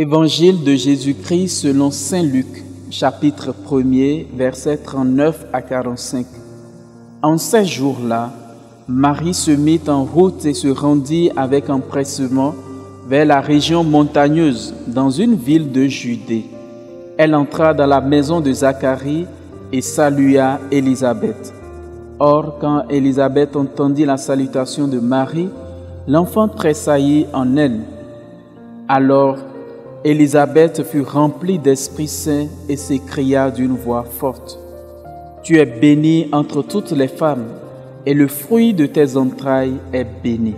Évangile de Jésus-Christ selon saint Luc, chapitre 1er, versets 39 à 45. En ces jours-là, Marie se mit en route et se rendit avec empressement vers la région montagneuse, dans une ville de Judée. Elle entra dans la maison de Zacharie et salua Élisabeth. Or, quand Élisabeth entendit la salutation de Marie, l'enfant tressaillit en elle. Alors, Élisabeth fut remplie d'Esprit Saint et s'écria d'une voix forte: « Tu es bénie entre toutes les femmes, et le fruit de tes entrailles est béni.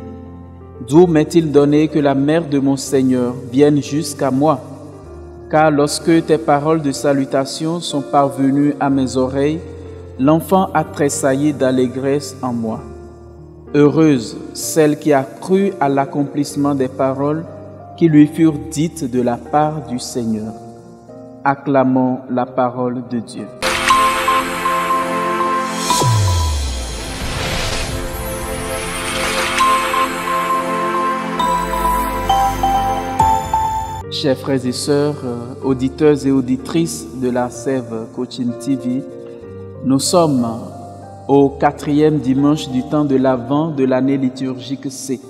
D'où m'est-il donné que la mère de mon Seigneur vienne jusqu'à moi? Car lorsque tes paroles de salutation sont parvenues à mes oreilles, l'enfant a tressailli d'allégresse en moi. Heureuse celle qui a cru à l'accomplissement des paroles qui lui furent dites de la part du Seigneur. » Acclamons la parole de Dieu. Chers frères et sœurs, auditeurs et auditrices de la Sève Coaching TV, nous sommes au 4e dimanche du temps de l'Avent de l'année liturgique C.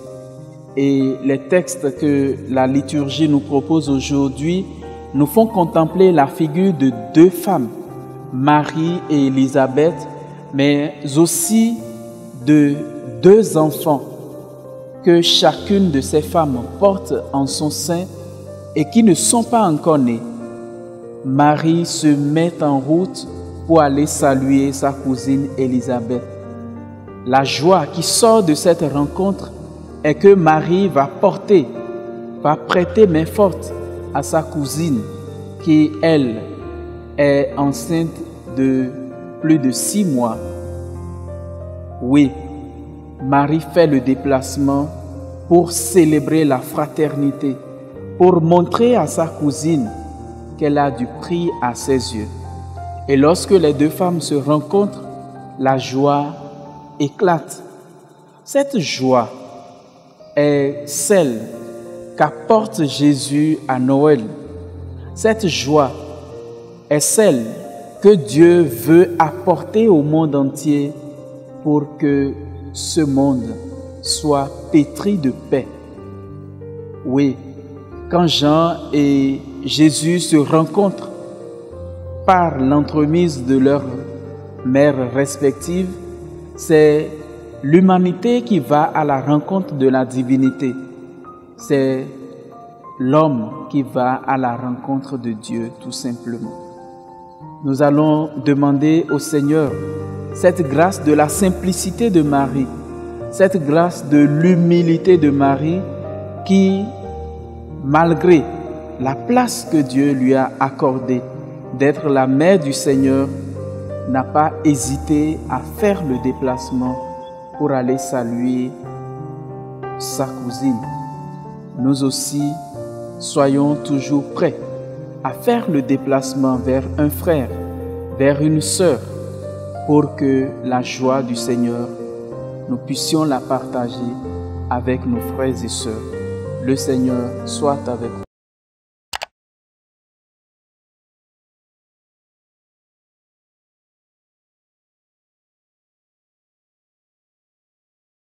Et les textes que la liturgie nous propose aujourd'hui nous font contempler la figure de deux femmes, Marie et Élisabeth, mais aussi de deux enfants que chacune de ces femmes porte en son sein et qui ne sont pas encore nés. Marie se met en route pour aller saluer sa cousine Élisabeth. La joie qui sort de cette rencontre est que Marie va prêter main forte à sa cousine qui, elle, est enceinte de plus de 6 mois. Oui, Marie fait le déplacement pour célébrer la fraternité, pour montrer à sa cousine qu'elle a du prix à ses yeux. Et lorsque les deux femmes se rencontrent, la joie éclate. Cette joie est celle qu'apporte Jésus à Noël. Cette joie est celle que Dieu veut apporter au monde entier pour que ce monde soit pétri de paix. Oui, quand Jean et Jésus se rencontrent par l'entremise de leurs mères respectives, c'est l'humanité qui va à la rencontre de la divinité. C'est l'homme qui va à la rencontre de Dieu, tout simplement. Nous allons demander au Seigneur cette grâce de la simplicité de Marie, cette grâce de l'humilité de Marie qui, malgré la place que Dieu lui a accordée d'être la mère du Seigneur, n'a pas hésité à faire le déplacement pour aller saluer sa cousine. Nous aussi, soyons toujours prêts à faire le déplacement vers un frère, vers une sœur, pour que la joie du Seigneur, nous puissions la partager avec nos frères et sœurs. Le Seigneur soit avec vous.